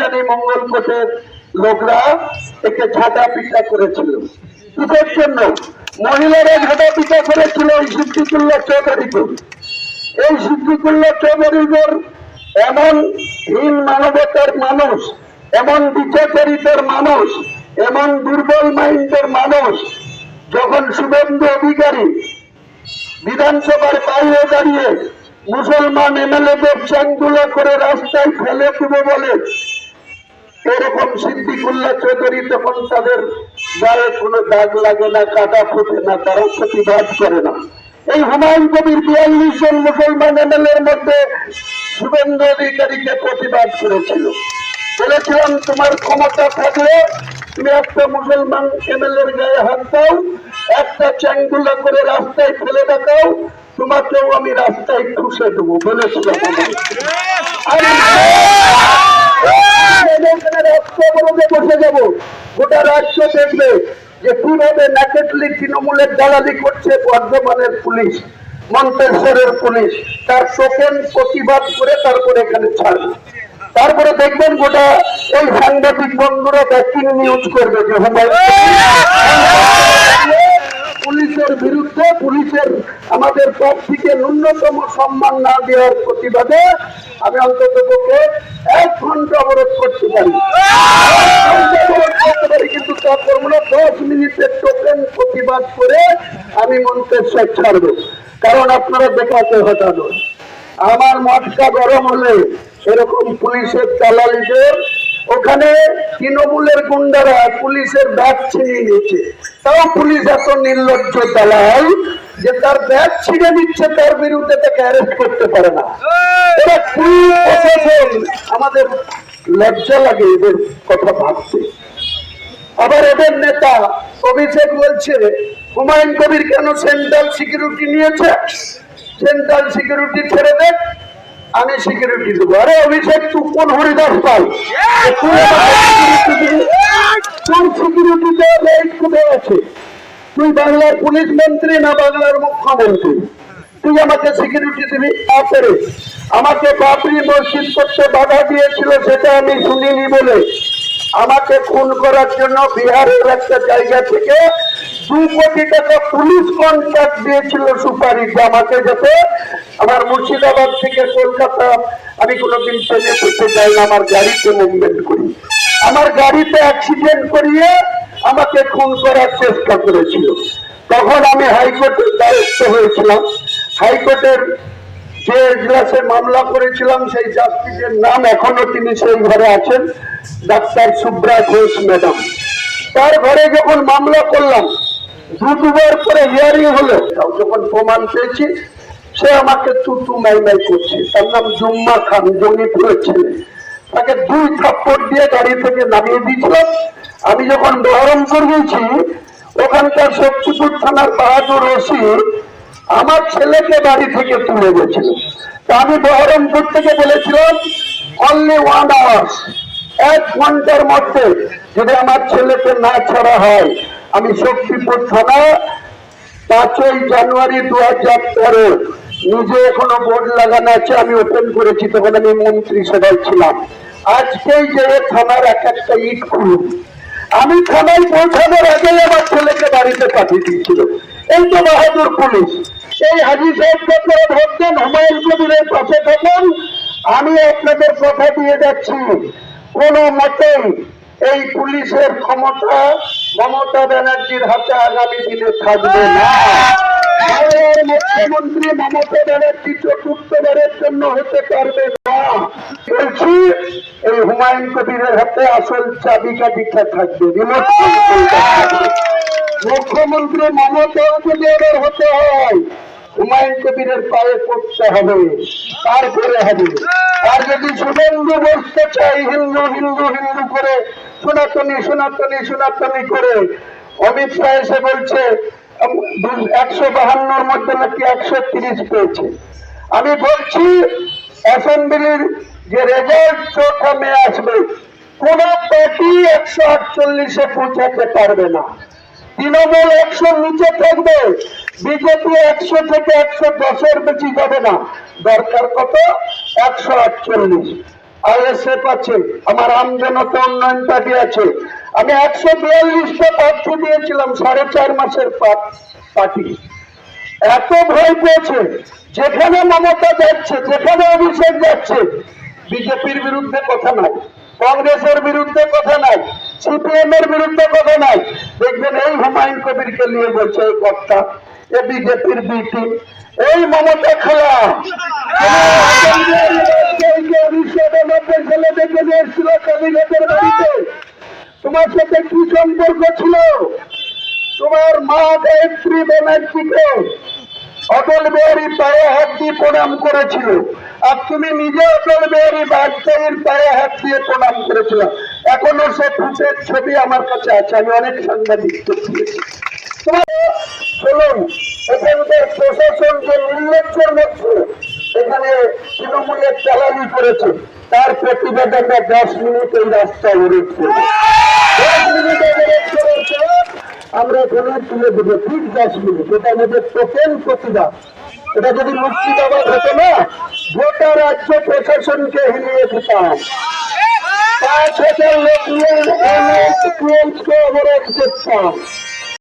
রাজধানী মঙ্গলকোটের লোকরা একে ঝাঁটা পিটা করেছিল। কিসের জন্য? মহিলারা ঝাঁটা পিটা করেছিল এই সিদ্দিকুল্লাহ চৌধুরীকে। এই সিদ্দিকুল্লাহ চৌধুরীদের এমন হীন মানবতার মানুষ, এমন বিচারচরিতের মানুষ, এমন দুর্বল মাইন্ডের মানুষ, যখন শুভেন্দু অধিকারী বিধানসভার বাইরে দাঁড়িয়ে মুসলমান এমএলএদের চ্যাংদুলা করে রাস্তায় ফেলে দেবে বলে এরকম সিদ্দিকুল্লাহ চৌধুরী, তখন তাদের গায়ে কোনো দাগ লাগে না, কাটা ফোটে না, তারা প্রতিবাদ করে না। এই হুমায়ুন কবির 42 জন মুসলমান এমএলএর মধ্যে শুভেন্দু অধিকারীকে প্রতিবাদ করেছিল। বলেছিলাম তোমার ক্ষমতা থাকলে তুমি একটা মুসলমান এমএলএর গায়ে হাত দাও, একটা চ্যাংদুলা করে রাস্তায় ফেলে দেখাও, তোমাকেও আমি রাস্তায় খুশে দেবো বলেছিলাম। বসে যাবো, গোটা রাজ্য দেখবে যে কিভাবে ন্যাকেটলি তৃণমূলের দালালি করছে বর্ধমানের পুলিশ, মন্তেশ্বরের পুলিশ, তার টোকেন প্রতিবাদ করে তারপরে এখানে ছাড়বে। তারপরে দেখবেন গোটা এই সাংবাদিক বন্ধুরা ব্যাকিং নিউজ করবে যে পুলিশের বিরুদ্ধে, পুলিশের আমাদের প্রার্থীকে ন্যূনতম সম্মান না দেওয়ার প্রতিবাদে আমি অন্তত পক্ষে 1 ঘন্টা অবরোধ করতে পারি, কিন্তু তারপর 10 মিনিটের টোকেন প্রতিবাদ করে আমি মন্তেশ্বর ছাড়ব। কারণ আপনারা দেখাতে হটানো আমার মটকা গরম হলে এরকম পুলিশের দালালিদের ওখানে তৃণমূলের গুন্ডারা পুলিশের ব্যাগ ছিনিয়ে নিচ্ছে, তাও পুলিশ এত নির্লজ্জ দালাল যে তার ব্যাগ ছিঁড়ে দিচ্ছে, তার বিরুদ্ধে তাকে অ্যারেস্ট করতে পারে না। এরা প্রশাসন, আমাদের লজ্জা লাগে এদের কথা ভাবতে। আবার এদের নেতা অভিষেক বলছে হুমায়ুন কবির কেন সেন্ট্রাল সিকিউরিটি নিয়েছে, সেন্ট্রাল সিকিউরিটি ছেড়ে দেন, আমি সিকিউরিটি দেবো। আরে অভিষেক তুই কোন হরিদাস পাল, সিকিউরিটি কোথায় আছে? তুই বাংলার পুলিশ মন্ত্রী না বাংলার মুখ্যমন্ত্রী? তুই আমাকে সিকিউরিটি দিবি? তারপরে আমাকে বাবরি মসজিদ করতে বাধা দিয়েছিল, সেটা আমি শুনিনি বলে আমাকে খুন করার জন্য বিহারের একটা জায়গা থেকে 2 কোটি টাকা পুলিশ কন্ট্রাক্ট দিয়েছিল সুপারিশ আমাকে, যাতে আমার মুর্শিদাবাদ থেকে কলকাতা আমি কোনোদিন ট্রেনে পেতে যাই না, আমার গাড়িতে মুভমেন্ট করি। আমার গাড়িতে অ্যাক্সিডেন্ট করিয়ে আমাকে খুন করার চেষ্টা করেছিল। তখন আমি হাইকোর্টের দ্বারস্থ হয়েছিলাম। হাইকোর্টের যে এজলাসে মামলা করেছিলাম সেই জাস্টিসের নাম এখনো তিনি সেই ঘরে আছেন, ডাক্তার সুব্রা ঘোষ ম্যাডাম। তার ঘরে যখন মামলা করলাম, 2 পরে হিয়ারিং হলো, যখন প্রমাণ পেয়েছি সে আমাকে তুতু মাইমাই করছে। তার নাম জুম্মা খান, জঙ্গিপুরের ছেলে। তাকে 2 থাপ্পড় দিয়ে গাড়ি থেকে নামিয়ে দিয়েছিলাম। আমি যখন বহরমপুর গেছি, ওখানকার শক্তিপুর থানার বাহাদুর ওসি আমার ছেলেকে বাড়ি থেকে তুলে গেছিল। তা আমি বহরমপুর থেকে বলেছিলাম অনলি 1 আওয়ার, 1 ঘন্টার মধ্যে যদি আমার ছেলেকে না ছাড়া হয়, আমি শক্তিপুর থানা 5ই জানুয়ারি 2013 নিজে এখনো বোর্ড লাগানো আছে, আমি ওপেন করেছি, তখন আমি মন্ত্রী সভায় ছিলাম। আজকেই যে থানার একটা ইট খুলুন, আমি থানায় পৌঁছানোর আগে আমার ছেলেকে বাড়িতে পাঠিয়ে দিয়েছিল। এই তো বাহাদুর পুলিশ। এই হাজি সাহেবকে আপনারা ভোট দেন, হুমায়ুন কবিরের পাশে থাকুন। আমি আপনাদের কথা দিয়ে যাচ্ছি, কোনো মতেই এই পুলিশের ক্ষমতা মমতা ব্যানার্জির হাতে আগামী দিনে থাকবে না। মুখ্যমন্ত্রী মমতা ব্যানার্জি 4র্থবারের জন্য হতে পারবে না। বলছি এই হুমায়ুন কবিরের হাতে আসল চাবিকাঠিটা থাকবে, মুখ্যমন্ত্রী মমতাও যদি এবার হতে হয় হুমায়ুন কবিরের পায়ে পড়তে হবে, তারপরে হবে। আর যদি শুভেন্দু বসতে চাই হিন্দু হিন্দু হিন্দু করে, সনাতনী সনাতনী সনাতনী করে, অমিত শাহ এসে বলছে 152-র মধ্যে নাকি 130 পেয়েছে। আমি বলছি অ্যাসেম্বলির যে রেজাল্ট 4 মে আসবে, কোন পার্টি 148-এ পৌঁছাতে পারবে না। তৃণমূল 100 নিচে থাকবে, বিজেপি 100 থেকে 110-এর বেশি যাবে না। দরকার কত? 148। আইএসএফ আছে, আমার আমজনতা উন্নয়ন পার্টি আছে। আমি 142টা প্রার্থী দিয়েছিলাম, 4.5 মাসের পার্টি। এত ভয় পেয়েছে, যেখানে মমতা যাচ্ছে, যেখানে অভিষেক যাচ্ছে, বিজেপির বিরুদ্ধে কথা নাই, কংগ্রেসের বিরুদ্ধে কথা নাই, সিপিএম এর বিরুদ্ধে কথা নাই। দেখবেন এই হুমায়ুন কবিরকে নিয়ে বলছে এই কর্তা, এ বিজেপির বিটি, এই মমতা খেলা। 1999 সালে দেখে নিয়ে এসেছিল কালীঘাটের বাড়িতে, তোমার সাথে কি সম্পর্ক ছিল? তোমার মা গায়ত্রী ব্যানার্জিকে অটল বিহারী পায়ে হাত দিয়ে প্রণাম করেছিল, আর তুমি নিজে অটল বিহারী বাজপেয়ীর পায়ে হাত দিয়ে প্রণাম করেছিল। এখনো সে ফুটের ছবি আমার কাছে আছে, আমি অনেক সাংবাদিক দিয়েছি। চলুন, এখানকার প্রশাসন যে নির্লজ্জের মধ্যে এখানে তৃণমূলের চালানি করেছে, তার প্রতিবাদ আমরা 10 মিনিট এই রাস্তা অবরোধ করব। 10 মিনিট অবরোধ করার পর আমরা এখানে তুলে দেবো, ঠিক 10 মিনিট। এটা আমাদের টোকেন প্রতিবাদ। এটা যদি মুর্শিদাবাদ হতো না, গোটা রাজ্য প্রশাসনকে হিলিয়ে দিতাম। 5,000 লোক নিয়ে অবরোধ করতাম।